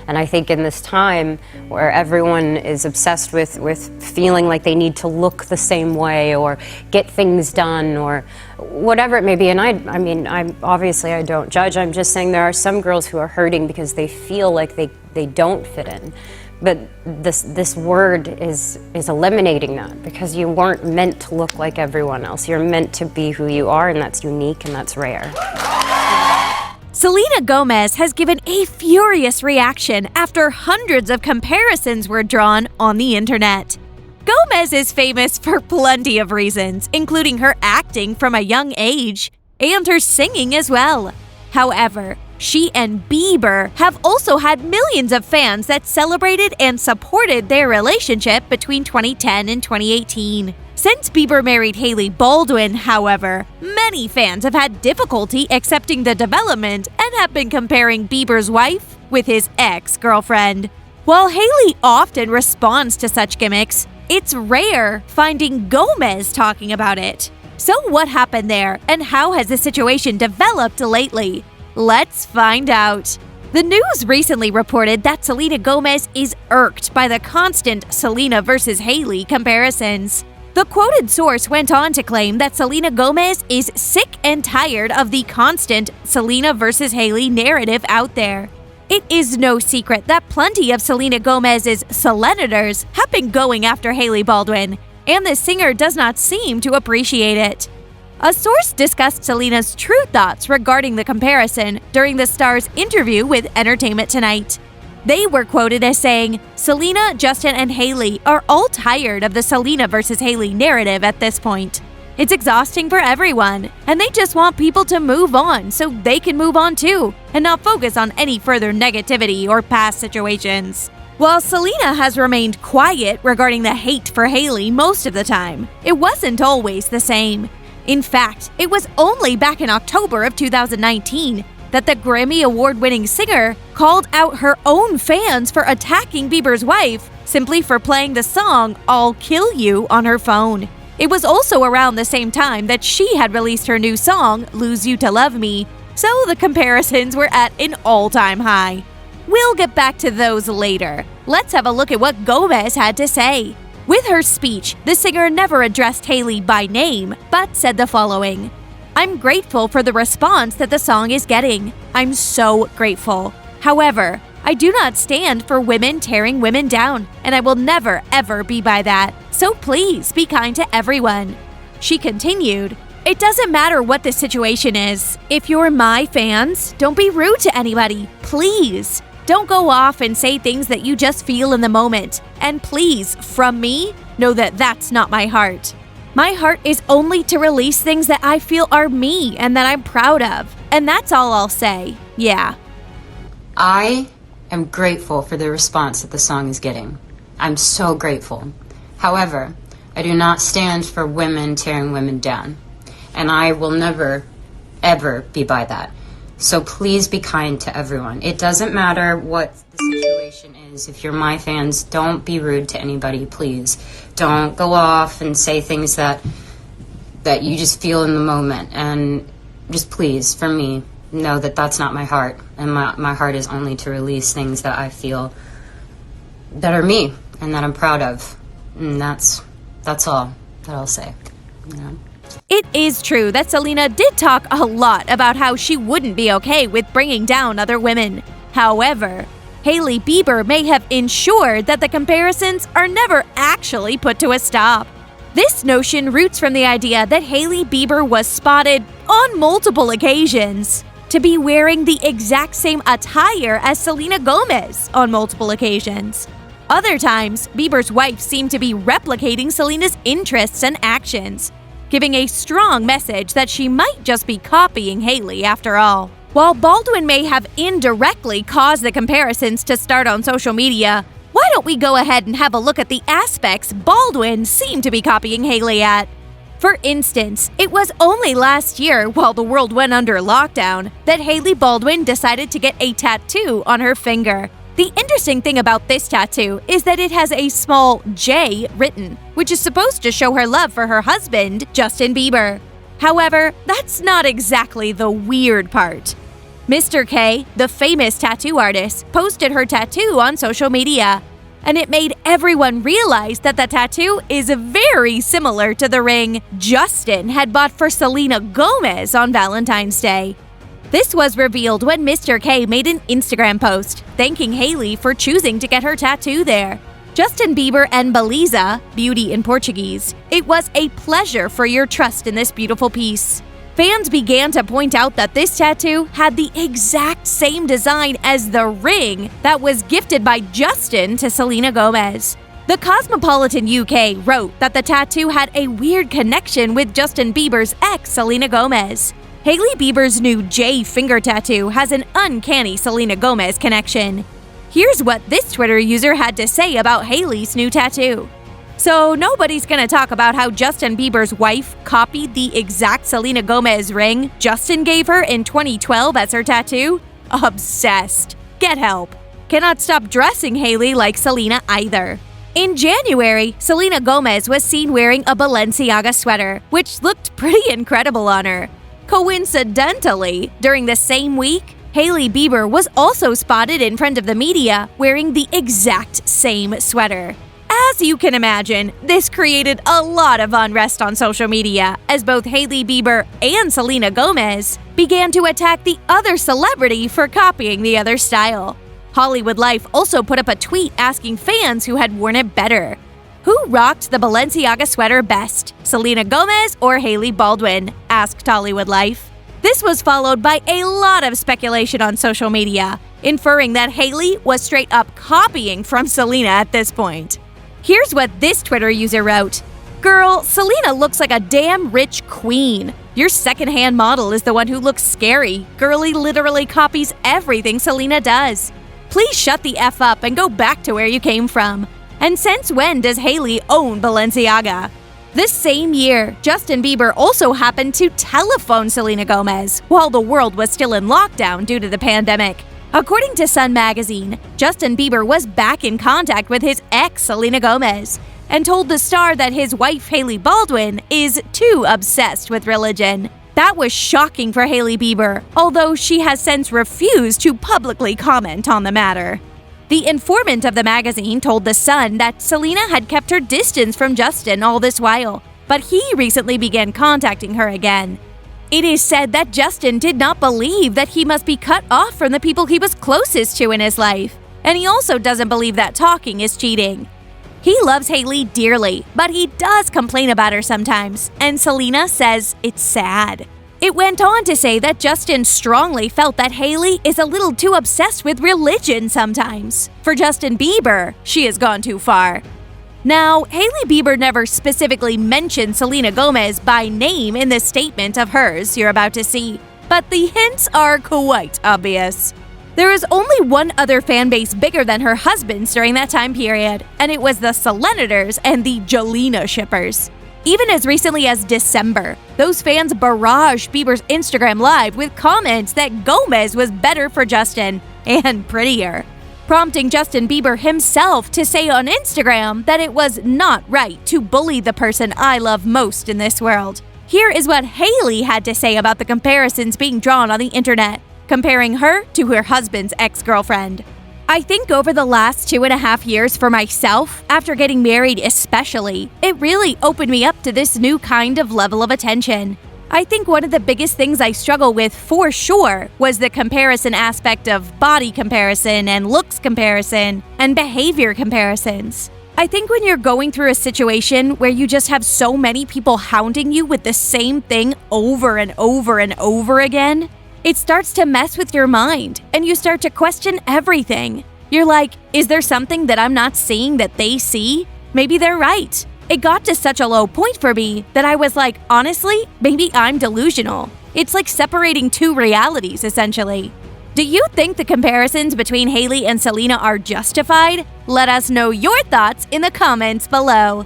And I think in this time where everyone is obsessed with feeling like they need to look the same way or get things done or whatever it may be, and I mean, I don't judge. I'm just saying there are some girls who are hurting because they feel like they don't fit in. But this word is eliminating that, because you weren't meant to look like everyone else. You're meant to be who you are, and that's unique and that's rare. Selena Gomez has given a furious reaction after hundreds of comparisons were drawn on the internet. Gomez is famous for plenty of reasons, including her acting from a young age and her singing as well. However, she and Bieber have also had millions of fans that celebrated and supported their relationship between 2010 and 2018. Since Bieber married Hailey Baldwin, however, many fans have had difficulty accepting the development and have been comparing Bieber's wife with his ex-girlfriend. While Hailey often responds to such gimmicks, it's rare finding Gomez talking about it. So what happened there, and how has the situation developed lately? Let's find out. The news recently reported that Selena Gomez is irked by the constant Selena versus Hailey comparisons. The quoted source went on to claim that Selena Gomez is sick and tired of the constant Selena versus Hailey narrative out there. It is no secret that plenty of Selena Gomez's Selenators have been going after Hailey Baldwin, and the singer does not seem to appreciate it. A source discussed Selena's true thoughts regarding the comparison during the star's interview with Entertainment Tonight. They were quoted as saying, "Selena, Justin, and Hailey are all tired of the Selena versus Hailey narrative at this point. It's exhausting for everyone, and they just want people to move on so they can move on too, and not focus on any further negativity or past situations." While Selena has remained quiet regarding the hate for Hailey most of the time, it wasn't always the same. In fact, it was only back in October of 2019 that the Grammy Award-winning singer called out her own fans for attacking Bieber's wife simply for playing the song "I'll Kill You" on her phone. It was also around the same time that she had released her new song, "Lose You to Love Me," so the comparisons were at an all-time high. We'll get back to those later. Let's have a look at what Gomez had to say. With her speech, the singer never addressed Hailey by name, but said the following: "I'm grateful for the response that the song is getting. I'm so grateful. However, I do not stand for women tearing women down, and I will never ever be by that. So please be kind to everyone." She continued, "It doesn't matter what the situation is. If you're my fans, don't be rude to anybody, please. Don't go off and say things that you just feel in the moment. And please, from me, know that that's not my heart. My heart is only to release things that I feel are me and that I'm proud of. And that's all I'll say. Yeah." I am grateful for the response that the song is getting. I'm so grateful. However, I do not stand for women tearing women down. And I will never, ever be by that. So please be kind to everyone. It doesn't matter what the situation is. If you're my fans, don't be rude to anybody, please. Don't go off and say things that you just feel in the moment. And just please, for me, know that that's not my heart. And my heart is only to release things that I feel that are me and that I'm proud of. And that's all that I'll say. You know? It is true that Selena did talk a lot about how she wouldn't be okay with bringing down other women. However, Hailey Bieber may have ensured that the comparisons are never actually put to a stop. This notion roots from the idea that Hailey Bieber was spotted on multiple occasions to be wearing the exact same attire as Selena Gomez on multiple occasions. Other times, Bieber's wife seemed to be replicating Selena's interests and actions, giving a strong message that she might just be copying Hailey after all. While Baldwin may have indirectly caused the comparisons to start on social media, why don't we go ahead and have a look at the aspects Baldwin seemed to be copying Hailey at? For instance, it was only last year, while the world went under lockdown, that Hailey Baldwin decided to get a tattoo on her finger. The interesting thing about this tattoo is that it has a small J written, which is supposed to show her love for her husband, Justin Bieber. However, that's not exactly the weird part. Mr. K, the famous tattoo artist, posted her tattoo on social media, and it made everyone realize that the tattoo is very similar to the ring Justin had bought for Selena Gomez on Valentine's Day. This was revealed when Mr. K made an Instagram post thanking Hailey for choosing to get her tattoo there. Justin Bieber and Beleza, beauty in Portuguese, it was a pleasure for your trust in this beautiful piece. Fans began to point out that this tattoo had the exact same design as the ring that was gifted by Justin to Selena Gomez. The Cosmopolitan UK wrote that the tattoo had a weird connection with Justin Bieber's ex, Selena Gomez. Hailey Bieber's new J finger tattoo has an uncanny Selena Gomez connection. Here's what this Twitter user had to say about Hailey's new tattoo. So nobody's gonna talk about how Justin Bieber's wife copied the exact Selena Gomez ring Justin gave her in 2012 as her tattoo? Obsessed. Get help. Cannot stop dressing Hailey like Selena either. In January, Selena Gomez was seen wearing a Balenciaga sweater, which looked pretty incredible on her. Coincidentally, during the same week, Hailey Bieber was also spotted in front of the media wearing the exact same sweater. As you can imagine, this created a lot of unrest on social media as both Hailey Bieber and Selena Gomez began to attack the other celebrity for copying the other's style. Hollywood Life also put up a tweet asking fans who had worn it better. Who rocked the Balenciaga sweater best, Selena Gomez or Hailey Baldwin? Asked Hollywood Life. This was followed by a lot of speculation on social media, inferring that Hailey was straight up copying from Selena at this point. Here's what this Twitter user wrote. Girl, Selena looks like a damn rich queen. Your secondhand model is the one who looks scary. Girlie literally copies everything Selena does. Please shut the F up and go back to where you came from. And since when does Hailey own Balenciaga? This same year, Justin Bieber also happened to telephone Selena Gomez while the world was still in lockdown due to the pandemic. According to Sun magazine, Justin Bieber was back in contact with his ex, Selena Gomez, and told the star that his wife, Hailey Baldwin, is too obsessed with religion. That was shocking for Hailey Bieber, although she has since refused to publicly comment on the matter. The informant of the magazine told The Sun that Selena had kept her distance from Justin all this while, but he recently began contacting her again. It is said that Justin did not believe that he must be cut off from the people he was closest to in his life, and he also doesn't believe that talking is cheating. He loves Hailey dearly, but he does complain about her sometimes, and Selena says it's sad. It went on to say that Justin strongly felt that Hailey is a little too obsessed with religion sometimes. For Justin Bieber, she has gone too far. Now, Hailey Bieber never specifically mentioned Selena Gomez by name in this statement of hers you're about to see, but the hints are quite obvious. There is only one other fan base bigger than her husband's during that time period, and it was the Selenators and the Jelena shippers. Even as recently as December, those fans barraged Bieber's Instagram Live with comments that Gomez was better for Justin and prettier, prompting Justin Bieber himself to say on Instagram that it was not right to bully the person I love most in this world. Here is what Hailey had to say about the comparisons being drawn on the internet, comparing her to her husband's ex-girlfriend. I think over the last 2.5 years for myself, after getting married especially, it really opened me up to this new kind of level of attention. I think one of the biggest things I struggle with for sure was the comparison aspect of body comparison and looks comparison and behavior comparisons. I think when you're going through a situation where you just have so many people hounding you with the same thing over and over and over again, it starts to mess with your mind and you start to question everything. You're like, is there something that I'm not seeing that they see? Maybe they're right. It got to such a low point for me that I was like, honestly, maybe I'm delusional. It's like separating two realities, essentially. Do you think the comparisons between Hailey and Selena are justified? Let us know your thoughts in the comments below.